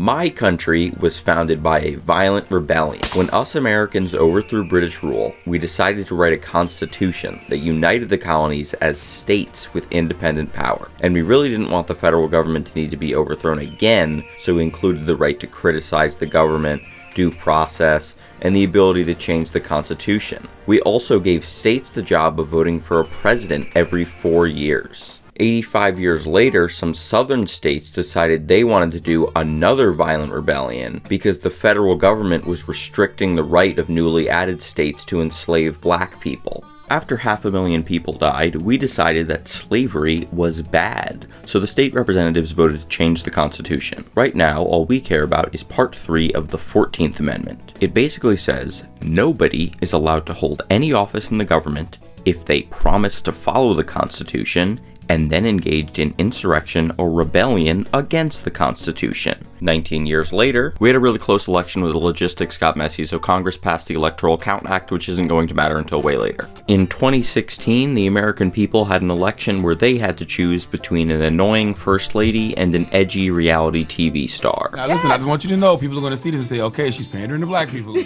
My country was founded by a violent rebellion. When us Americans overthrew British rule, we decided to write a constitution that united the colonies as states with independent power. And we really didn't want the federal government to need to be overthrown again, so we included the right to criticize the government, due process, and the ability to change the Constitution. We also gave states the job of voting for a president every 4 years. 85 years later, some southern states decided they wanted to do another violent rebellion because the federal government was restricting the right of newly added states to enslave black people. After 500,000 people died, we decided that slavery was bad, so the state representatives voted to change the Constitution. Right now, all we care about is Part 3 of the 14th Amendment. It basically says, nobody is allowed to hold any office in the government if they promise to follow the Constitution and then engaged in insurrection or rebellion against the Constitution. 19 years later, we had a really close election where the logistics got messy, so Congress passed the Electoral Count Act, which isn't going to matter until way later. In 2016, the American people had an election where they had to choose between an annoying first lady and an edgy reality TV star. Now listen, I just want you to know, people are going to see this and say, okay, she's pandering to black people.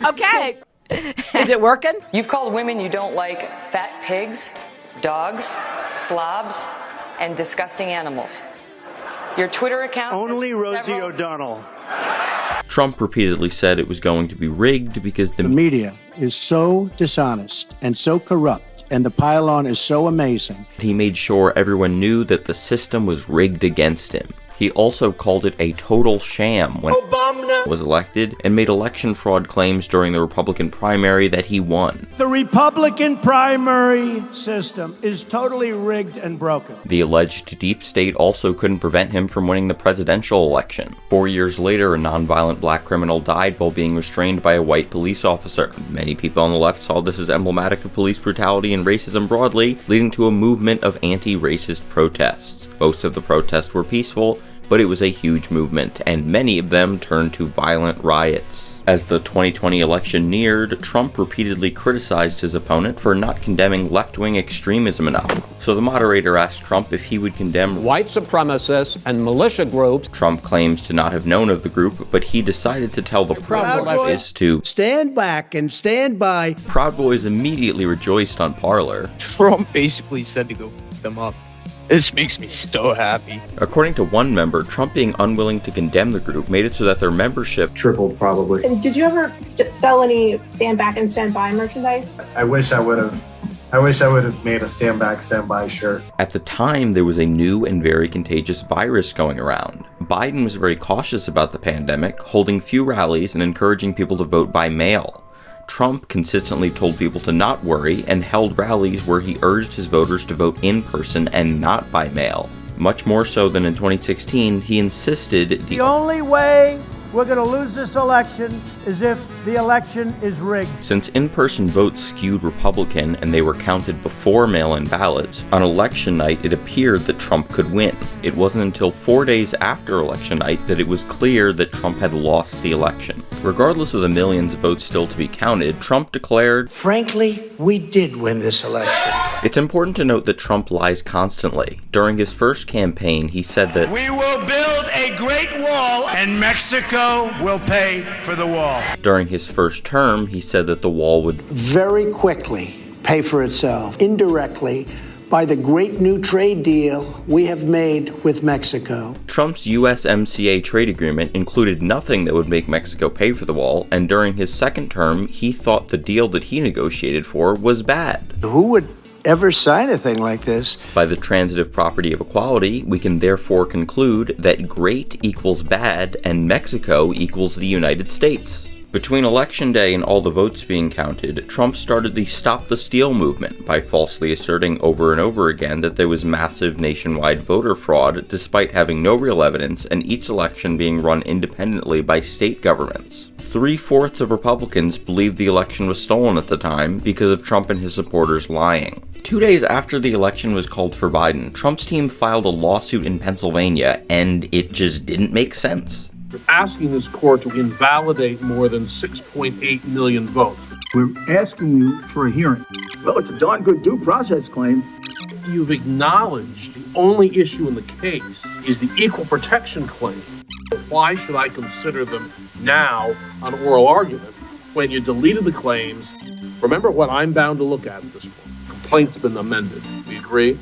Okay. Is it working? You've called women you don't like fat pigs, dogs, slobs, and disgusting animals. Your Twitter account... Only Rosie O'Donnell. Trump repeatedly said it was going to be rigged because the media is so dishonest and so corrupt, and the pile-on is so amazing. He made sure everyone knew that the system was rigged against him. He also called it a total sham when Obama was elected and made election fraud claims during the Republican primary that he won. The Republican primary system is totally rigged and broken. The alleged deep state also couldn't prevent him from winning the presidential election. 4 years later, a nonviolent black criminal died while being restrained by a white police officer. Many people on the left saw this as emblematic of police brutality and racism broadly, leading to a movement of anti-racist protests. Most of the protests were peaceful, but it was a huge movement, and many of them turned to violent riots. As the 2020 election neared, Trump repeatedly criticized his opponent for not condemning left-wing extremism enough. So the moderator asked Trump if he would condemn white supremacists and militia groups. Trump claims to not have known of the group, but he decided to tell the Proud Boys to stand back and stand by. Proud Boys immediately rejoiced on Parler. Trump basically said to go pick them up. This makes me so happy. According to one member, Trump being unwilling to condemn the group made it so that their membership tripled, probably. And did you ever sell any stand back and stand by merchandise? I wish I would have made a stand back, stand by shirt. At the time, there was a new and very contagious virus going around. Biden was very cautious about the pandemic, holding few rallies and encouraging people to vote by mail. Trump consistently told people to not worry and held rallies where he urged his voters to vote in person and not by mail. Much more so than in 2016, he insisted the only way we're going to lose this election is if the election is rigged. Since in-person votes skewed Republican and they were counted before mail-in ballots, on election night it appeared that Trump could win. It wasn't until 4 days after election night that it was clear that Trump had lost the election. Regardless of the millions of votes still to be counted, Trump declared, frankly, we did win this election. It's important to note that Trump lies constantly. During his first campaign, he said that we will build a great wall and Mexico will pay for the wall. During his first term, he said that the wall would very quickly pay for itself, indirectly, by the great new trade deal we have made with Mexico. Trump's USMCA trade agreement included nothing that would make Mexico pay for the wall, and during his second term, he thought the deal that he negotiated for was bad. Who would ever sign a thing like this? By the transitive property of equality, we can therefore conclude that great equals bad and Mexico equals the United States. Between Election Day and all the votes being counted, Trump started the Stop the Steal movement by falsely asserting over and over again that there was massive nationwide voter fraud despite having no real evidence and each election being run independently by state governments. 3/4 of Republicans believed the election was stolen at the time because of Trump and his supporters lying. 2 days after the election was called for Biden, Trump's team filed a lawsuit in Pennsylvania, and it just didn't make sense. We're asking this court to invalidate more than 6.8 million votes. We're asking you for a hearing. Well, it's a darn good due process claim. You've acknowledged only issue in the case is the equal protection claim. Why should I consider them now on oral argument when you deleted the claims? Remember what I'm bound to look at this point. Complaint's been amended. We agree?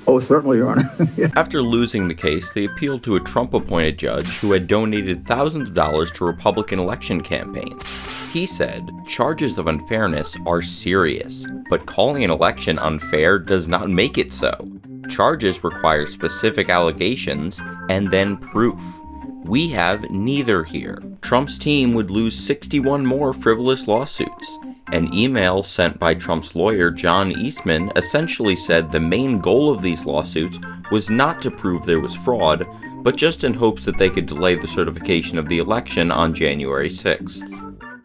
Oh, certainly, Your Honor. After losing the case, they appealed to a Trump-appointed judge who had donated thousands of dollars to Republican election campaigns. He said, charges of unfairness are serious, but calling an election unfair does not make it so. Charges require specific allegations and then proof. We have neither here. Trump's team would lose 61 more frivolous lawsuits. An email sent by Trump's lawyer, John Eastman, essentially said the main goal of these lawsuits was not to prove there was fraud, but just in hopes that they could delay the certification of the election on January 6th.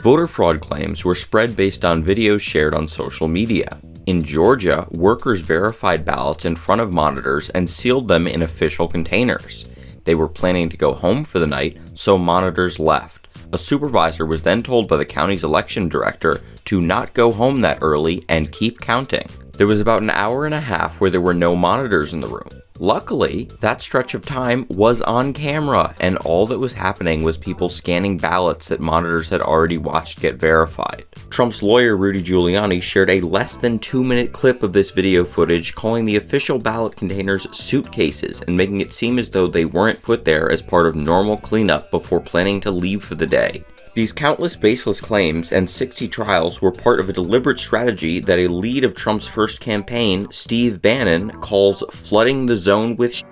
Voter fraud claims were spread based on videos shared on social media. In Georgia, workers verified ballots in front of monitors and sealed them in official containers. They were planning to go home for the night, so monitors left. A supervisor was then told by the county's election director to not go home that early and keep counting. There was about an hour and a half where there were no monitors in the room. Luckily, that stretch of time was on camera, and all that was happening was people scanning ballots that monitors had already watched get verified. Trump's lawyer, Rudy Giuliani, shared a less than 2-minute clip of this video footage, calling the official ballot containers suitcases and making it seem as though they weren't put there as part of normal cleanup before planning to leave for the day. These countless baseless claims and 60 trials were part of a deliberate strategy that a lead of Trump's first campaign, Steve Bannon, calls flooding the zone with shit.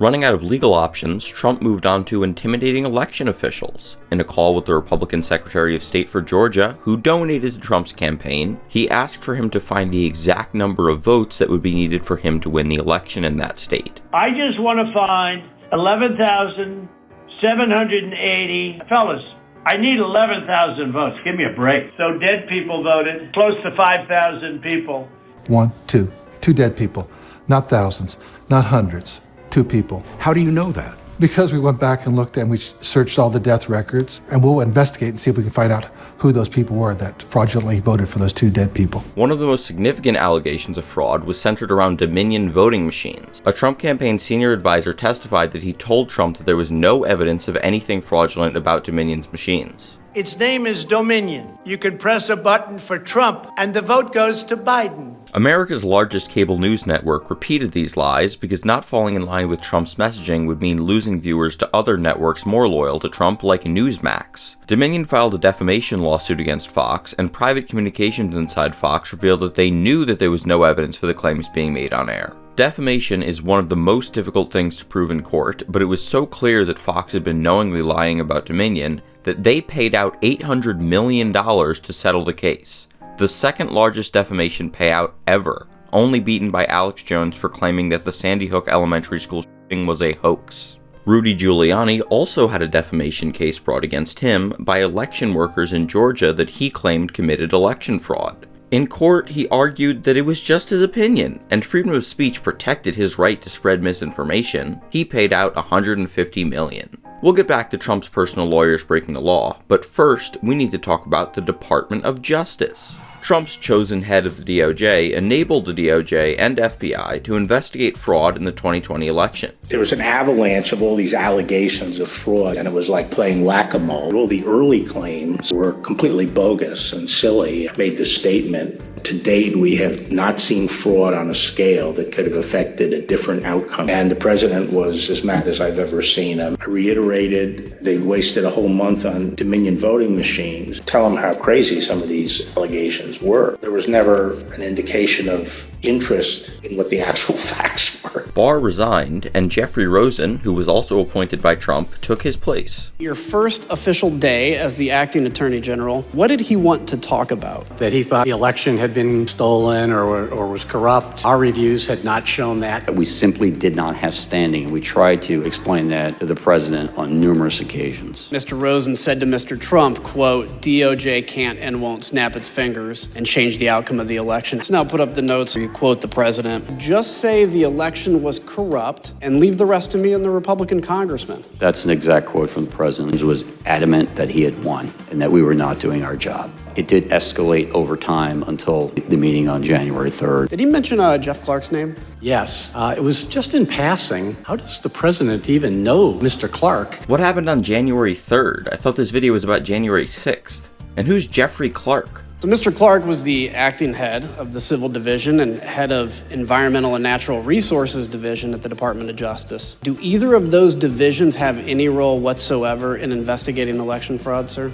Running out of legal options, Trump moved on to intimidating election officials. In a call with the Republican Secretary of State for Georgia, who donated to Trump's campaign, he asked for him to find the exact number of votes that would be needed for him to win the election in that state. I just want to find 11,780 fellas. I need 11,000 votes. Give me a break. So dead people voted, close to 5,000 people. 1, 2 dead people, not thousands, not hundreds, 2 people. How do you know that? Because we went back and looked and we searched all the death records, and we'll investigate and see if we can find out who those people were that fraudulently voted for those 2 dead people. One of the most significant allegations of fraud was centered around Dominion voting machines. A Trump campaign senior advisor testified that he told Trump that there was no evidence of anything fraudulent about Dominion's machines. Its name is Dominion. You can press a button for Trump and the vote goes to Biden. America's largest cable news network repeated these lies because not falling in line with Trump's messaging would mean losing viewers to other networks more loyal to Trump, like Newsmax. Dominion filed a defamation lawsuit against Fox, and private communications inside Fox revealed that they knew that there was no evidence for the claims being made on air. Defamation is one of the most difficult things to prove in court, but it was so clear that Fox had been knowingly lying about Dominion that they paid out $800 million to settle the case. The second largest defamation payout ever, only beaten by Alex Jones for claiming that the Sandy Hook Elementary School shooting was a hoax. Rudy Giuliani also had a defamation case brought against him by election workers in Georgia that he claimed committed election fraud. In court, he argued that it was just his opinion, and freedom of speech protected his right to spread misinformation. He paid out $150 million. We'll get back to Trump's personal lawyers breaking the law, but first, we need to talk about the Department of Justice. Trump's chosen head of the DOJ enabled the DOJ and FBI to investigate fraud in the 2020 election. There was an avalanche of all these allegations of fraud, and it was like playing whack-a-mole. All the early claims were completely bogus and silly. I made this statement. To date, we have not seen fraud on a scale that could have affected a different outcome. And the president was as mad as I've ever seen him. I reiterated they wasted a whole month on Dominion voting machines. Tell them how crazy some of these allegations were. There was never an indication of interest in what the actual facts were. Barr resigned, and Jeffrey Rosen, who was also appointed by Trump, took his place. Your first official day as the acting attorney general, what did he want to talk about? That he thought the election had been stolen or was corrupt. Our reviews had not shown that. We simply did not have standing, and we tried to explain that to the president on numerous occasions. Mr. Rosen said to Mr. Trump, quote, DOJ can't and won't snap its fingers and change the outcome of the election. Let's now put up the notes where you quote the president. Just say the election was corrupt and leave the rest to me and the Republican congressman. That's an exact quote from the president. He was adamant that he had won and that we were not doing our job. It did escalate over time until the meeting on January 3rd. Did he mention Jeff Clark's name? Yes. It was just in passing. How does the president even know Mr. Clark? What happened on January 3rd? I thought this video was about January 6th. And who's Jeffrey Clark? So Mr. Clark was the acting head of the Civil Division and head of Environmental and Natural Resources Division at the Department of Justice. Do either of those divisions have any role whatsoever in investigating election fraud, sir?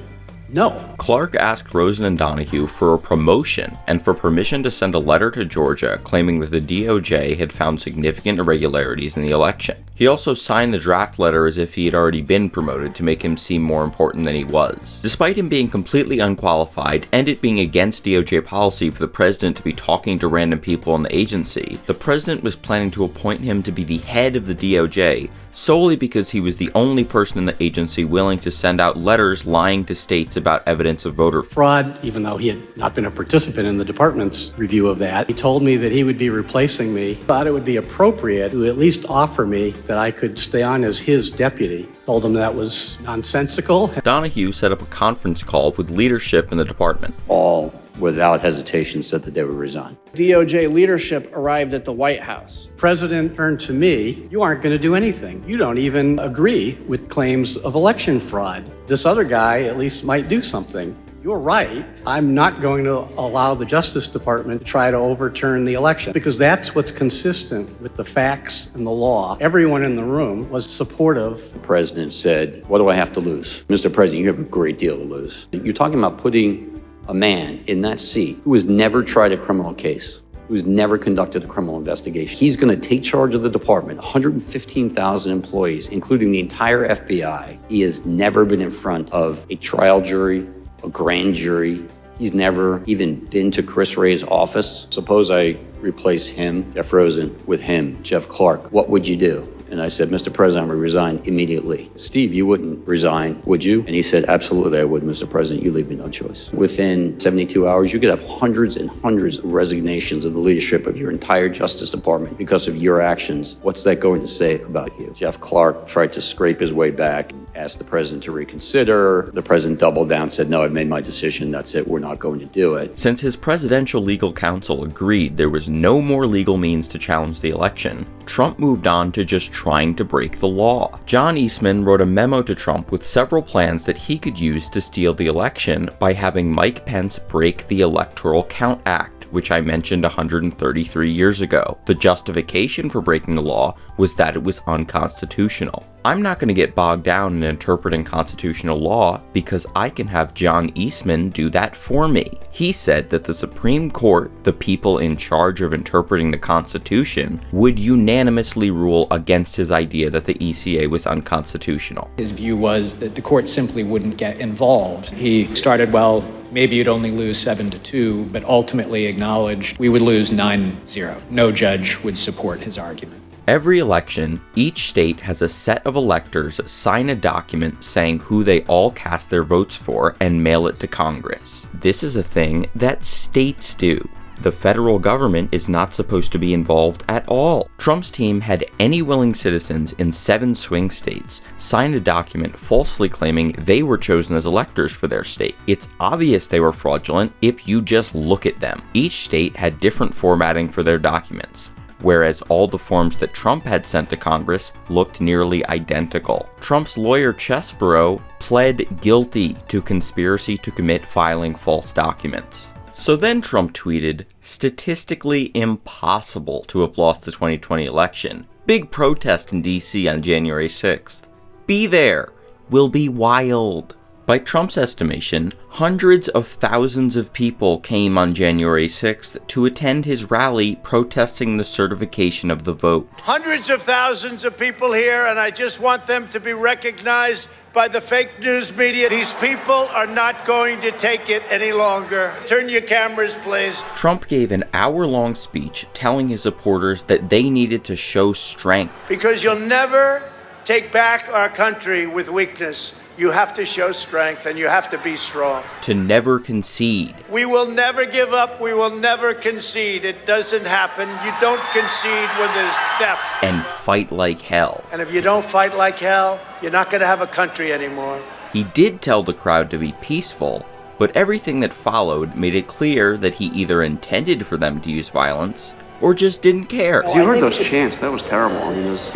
No. Clark asked Rosen and Donahue for a promotion and for permission to send a letter to Georgia claiming that the DOJ had found significant irregularities in the election. He also signed the draft letter as if he had already been promoted to make him seem more important than he was. Despite him being completely unqualified and it being against DOJ policy for the president to be talking to random people in the agency, the president was planning to appoint him to be the head of the DOJ solely because he was the only person in the agency willing to send out letters lying to states about evidence of voter fraud, even though he had not been a participant in the department's review of that. He told me that he would be replacing me. Thought it would be appropriate to at least offer me that I could stay on as his deputy. Told him that was nonsensical. Donahue set up a conference call with leadership in the department. All, without hesitation, said that they would resign. DOJ leadership arrived at the White House. The president turned to me, you aren't going to do anything. You don't even agree with claims of election fraud. This other guy at least might do something. You're right. I'm not going to allow the Justice Department to try to overturn the election because that's what's consistent with the facts and the law. Everyone in the room was supportive. The president said, what do I have to lose? Mr. President, you have a great deal to lose. You're talking about putting a man in that seat who has never tried a criminal case, who's never conducted a criminal investigation. He's going to take charge of the department, 115,000 employees, including the entire FBI. He has never been in front of a trial jury, a grand jury. He's never even been to Chris Wray's office. Suppose I replace him, Jeff Rosen, with him, Jeff Clark. What would you do? And I said, Mr. President, I would resign immediately. Steve, you wouldn't resign, would you? And he said, absolutely, I would, Mr. President. You leave me no choice. Within 72 hours, you could have hundreds and hundreds of resignations of the leadership of your entire Justice Department because of your actions. What's that going to say about you? Jeff Clark tried to scrape his way back, asked the president to reconsider. The president doubled down, said, no, I've made my decision. That's it. We're not going to do it. Since his presidential legal counsel agreed there was no more legal means to challenge the election, Trump moved on to just trying to break the law. John Eastman wrote a memo to Trump with several plans that he could use to steal the election by having Mike Pence break the Electoral Count Act, which I mentioned 133 years ago. The justification for breaking the law was that it was unconstitutional. I'm not going to get bogged down in interpreting constitutional law because I can have John Eastman do that for me. He said that the Supreme Court, the people in charge of interpreting the Constitution, would unanimously rule against his idea that the ECA was unconstitutional. His view was that the court simply wouldn't get involved. He started, well, maybe you'd only lose 7-2, but ultimately acknowledged we would lose 9-0. No judge would support his argument. Every election, each state has a set of electors sign a document saying who they all cast their votes for and mail it to Congress. This is a thing that states do. The federal government is not supposed to be involved at all. Trump's team had any willing citizens in 7 swing states sign a document falsely claiming they were chosen as electors for their state. It's obvious they were fraudulent if you just look at them. Each state had different formatting for their documents, whereas all the forms that Trump had sent to Congress looked nearly identical. Trump's lawyer Chesborough pled guilty to conspiracy to commit filing false documents. So then Trump tweeted, statistically impossible to have lost the 2020 election. Big protest in DC on January 6th. Be there. Will be wild. By Trump's estimation, hundreds of thousands of people came on January 6th to attend his rally protesting the certification of the vote. Hundreds of thousands of people here, and I just want them to be recognized by the fake news media. These people are not going to take it any longer. Turn your cameras, please. Trump gave an hour-long speech telling his supporters that they needed to show strength. Because you'll never take back our country with weakness. You have to show strength and you have to be strong. To never concede. We will never give up. We will never concede. It doesn't happen. You don't concede when there's death. And fight like hell. And if you don't fight like hell, you're not going to have a country anymore. He did tell the crowd to be peaceful, but everything that followed made it clear that he either intended for them to use violence or just didn't care. You heard those chants. That was terrible. I mean, it was,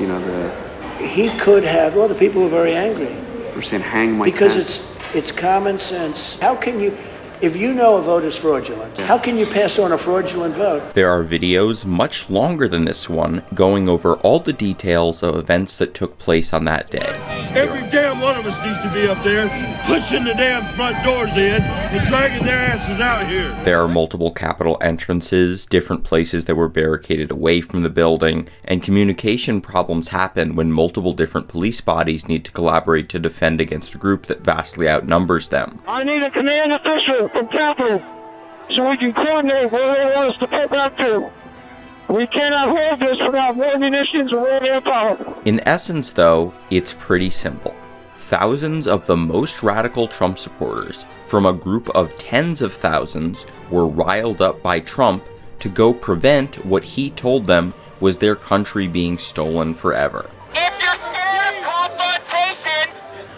He could have, well, the people were very angry. We're saying hang Mike Because Pence. it's common sense. How can you, if you know a vote is fraudulent, how can you pass on a fraudulent vote? There are videos much longer than this one going over all the details of events that took place on that day. Every damn one of us needs to be up there pushing the damn front doors in and dragging their asses out here. There are multiple Capitol entrances, different places that were barricaded away from the building, and communication problems happen when multiple different police bodies need to collaborate to defend against a group that vastly outnumbers them. I need a command official from Capitol so we can coordinate where they want us to pull back to. We cannot hold this without more munitions or more manpower. In essence, though, it's pretty simple. Thousands of the most radical Trump supporters from a group of tens of thousands were riled up by Trump to go prevent what he told them was their country being stolen forever. If you're scared of confrontation,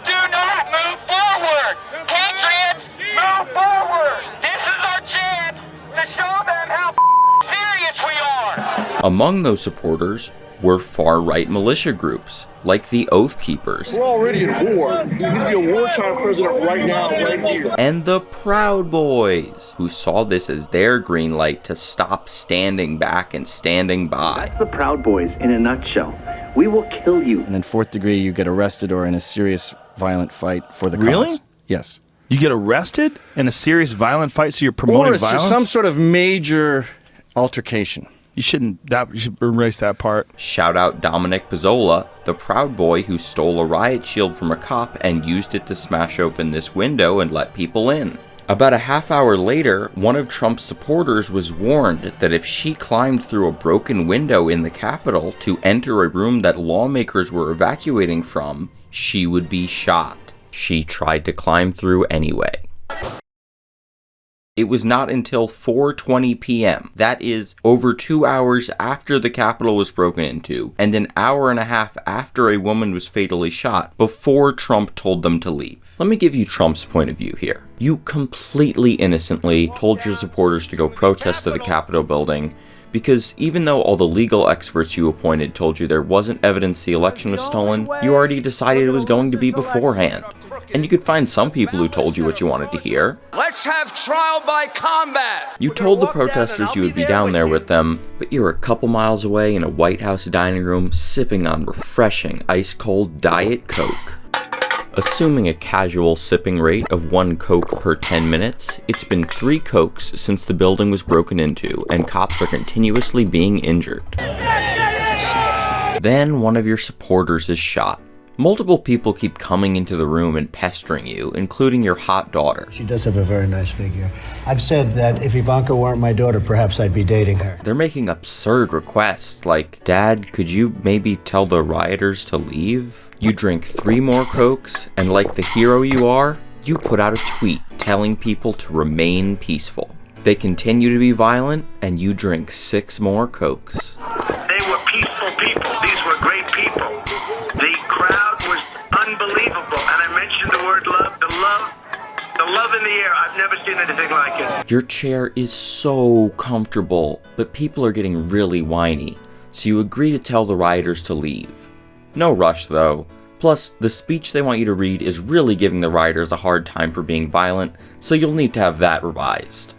do not move forward. Patriots, move forward. This is our chance to show them how serious we are. Among those supporters were far-right militia groups, like the Oath Keepers. We're already at war. He needs to be a wartime president right now, right here. And the Proud Boys, who saw this as their green light to stop standing back and standing by. That's the Proud Boys in a nutshell. We will kill you. And then fourth degree, you get arrested or in a serious violent fight for the cause. Really? Yes. You get arrested in a serious violent fight, so you're promoting or it's violence? some sort of major altercation. You should erase that part. Shout out Dominic Pizzola, the Proud Boy who stole a riot shield from a cop and used it to smash open this window and let people in. About a half hour later, one of Trump's supporters was warned that if she climbed through a broken window in the Capitol to enter a room that lawmakers were evacuating from, she would be shot. She tried to climb through anyway. It was not until 4:20 p.m., that is, over 2 hours after the Capitol was broken into, and an hour and a half after a woman was fatally shot, before Trump told them to leave. Let me give you Trump's point of view here. You completely innocently told your supporters to go protest to the Capitol building, because even though all the legal experts you appointed told you there wasn't evidence the election was stolen, you already decided it was going to be beforehand. And you could find some people who told you what you wanted to hear. Let's have trial by combat. You told the protesters you would be down there with them, but you were a couple miles away in a White House dining room sipping on refreshing ice-cold Diet Coke. Assuming a casual sipping rate of 1 Coke per 10 minutes, it's been 3 Cokes since the building was broken into, and cops are continuously being injured. Then one of your supporters is shot. Multiple people keep coming into the room and pestering you, including your hot daughter. She does have a very nice figure. I've said that if Ivanka weren't my daughter, perhaps I'd be dating her. They're making absurd requests like, Dad, could you maybe tell the rioters to leave? You drink 3 more Cokes, and like the hero you are, you put out a tweet telling people to remain peaceful. They continue to be violent, and you drink 6 more Cokes. They were peaceful people. These were great people. The crowd was unbelievable. And I mentioned the word love. The love in the air. I've never seen anything like it. Your chair is so comfortable, but people are getting really whiny, so you agree to tell the rioters to leave. No rush, though. Plus, the speech they want you to read is really giving the rioters a hard time for being violent, so you'll need to have that revised.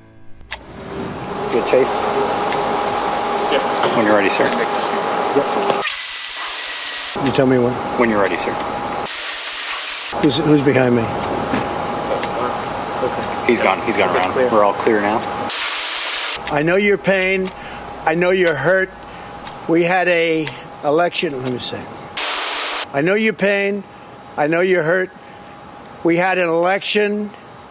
Good chase. Yep. When you're ready, sir. Yep. You tell me when. When you're ready, sir. Who's behind me? Okay. He's gone around. We're all clear now. I know your pain. I know you're hurt. We had a election. Let me see. I know your pain. I know you're hurt. We had an election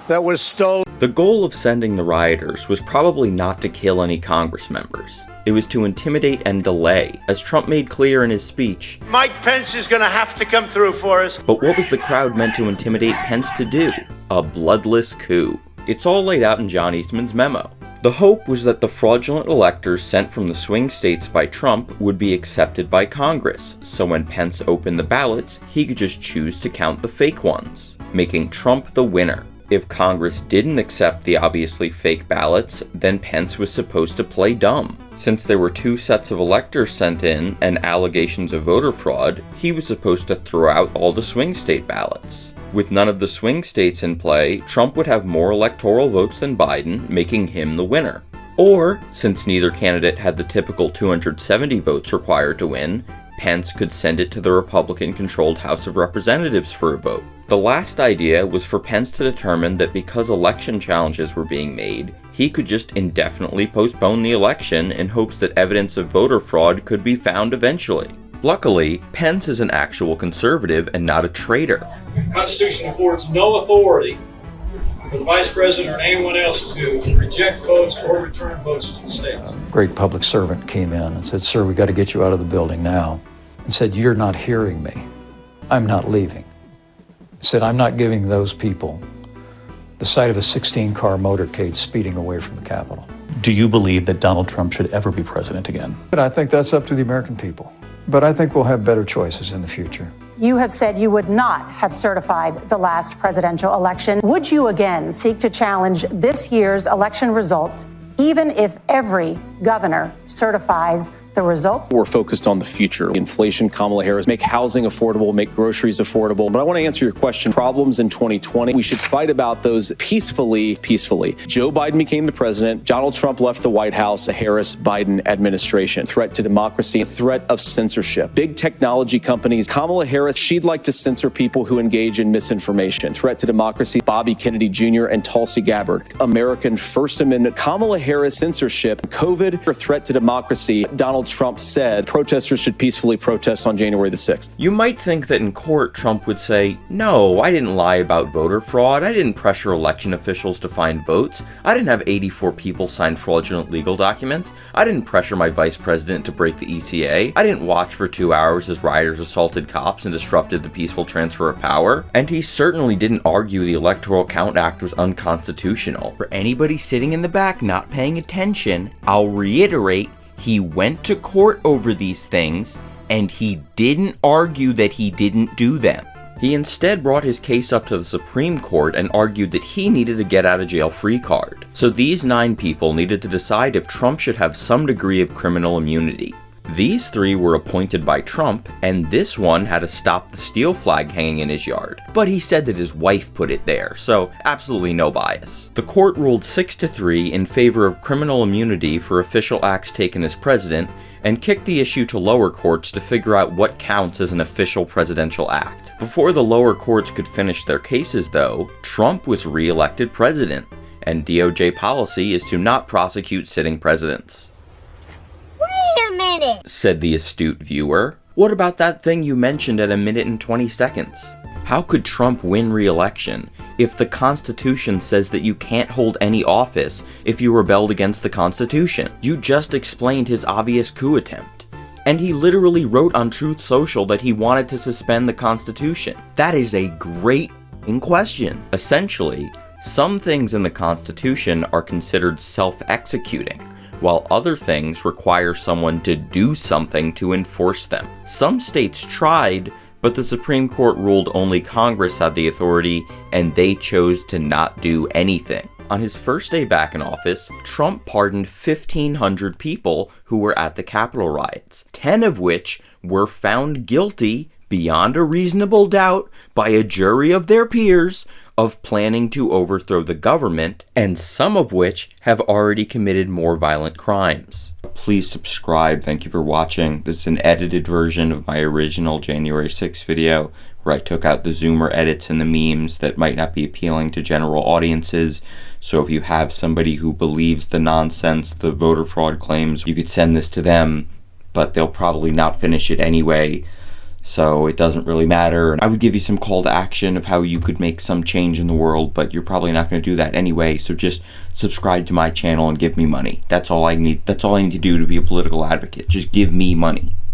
that was stolen. The goal of sending the rioters was probably not to kill any Congress members. It was to intimidate and delay, as Trump made clear in his speech. Mike Pence is going to have to come through for us. But what was the crowd meant to intimidate Pence to do? A bloodless coup. It's all laid out in John Eastman's memo. The hope was that the fraudulent electors sent from the swing states by Trump would be accepted by Congress, so when Pence opened the ballots, he could just choose to count the fake ones, making Trump the winner. If Congress didn't accept the obviously fake ballots, then Pence was supposed to play dumb. Since there were 2 sets of electors sent in and allegations of voter fraud, he was supposed to throw out all the swing state ballots. With none of the swing states in play, Trump would have more electoral votes than Biden, making him the winner. Or, since neither candidate had the typical 270 votes required to win, Pence could send it to the Republican-controlled House of Representatives for a vote. The last idea was for Pence to determine that because election challenges were being made, he could just indefinitely postpone the election in hopes that evidence of voter fraud could be found eventually. Luckily, Pence is an actual conservative and not a traitor. The Constitution affords no authority for the Vice President or anyone else to reject votes or return votes to the states. Great public servant came in and said, "Sir, we got to get you out of the building now." And said, "You're not hearing me. I'm not leaving." Said, "I'm not giving those people the sight of a 16-car motorcade speeding away from the Capitol." Do you believe that Donald Trump should ever be president again? But I think that's up to the American people. But I think we'll have better choices in the future. You have said you would not have certified the last presidential election. Would you again seek to challenge this year's election results, even if every governor certifies the results? We're focused on the future. Inflation, Kamala Harris, make housing affordable, make groceries affordable. But I want to answer your question. Problems in 2020, we should fight about those peacefully. Joe Biden became the president. Donald Trump left the White House, a Harris-Biden administration. Threat to democracy, threat of censorship. Big technology companies. Kamala Harris, she'd like to censor people who engage in misinformation. Threat to democracy, Bobby Kennedy Jr. and Tulsi Gabbard. American First Amendment. Kamala Harris, censorship. COVID, or threat to democracy. Donald Trump said protesters should peacefully protest on January the 6th. You might think that in court Trump would say, "No, I didn't lie about voter fraud. I didn't pressure election officials to find votes. I didn't have 84 people sign fraudulent legal documents. I didn't pressure my vice president to break the ECA. I didn't watch for 2 hours as rioters assaulted cops and disrupted the peaceful transfer of power." And he certainly didn't argue the Electoral Count Act was unconstitutional. For anybody sitting in the back not paying attention, I'll reiterate, he went to court over these things, and he didn't argue that he didn't do them. He instead brought his case up to the Supreme Court and argued that he needed a get-out-of-jail-free card. So these 9 people needed to decide if Trump should have some degree of criminal immunity. These 3 were appointed by Trump, and this one had to stop the steel flag hanging in his yard. But he said that his wife put it there, so absolutely no bias. The court ruled 6-3 in favor of criminal immunity for official acts taken as president, and kicked the issue to lower courts to figure out what counts as an official presidential act. Before the lower courts could finish their cases, though, Trump was re-elected president, and DOJ policy is to not prosecute sitting presidents. Wait a minute, said the astute viewer. What about that thing you mentioned at 1 minute and 20 seconds? How could Trump win re-election if the Constitution says that you can't hold any office if you rebelled against the Constitution? You just explained his obvious coup attempt. And he literally wrote on Truth Social that he wanted to suspend the Constitution. That is a great question. Essentially, some things in the Constitution are considered self-executing, while other things require someone to do something to enforce them. Some states tried, but the Supreme Court ruled only Congress had the authority, and they chose to not do anything. On his first day back in office, Trump pardoned 1,500 people who were at the Capitol riots, 10 of which were found guilty beyond a reasonable doubt by a jury of their peers of planning to overthrow the government, and some of which have already committed more violent crimes. Please subscribe. Thank you for watching. This is an edited version of my original January 6th video, where I took out the Zoomer edits and the memes that might not be appealing to general audiences. So if you have somebody who believes the nonsense, the voter fraud claims, you could send this to them, but they'll probably not finish it anyway, so it doesn't really matter. I would give you some call to action of how you could make some change in the world, but you're probably not going to do that anyway, so just subscribe to my channel and give me money. That's all I need. That's all I need to do to be a political advocate. Just give me money.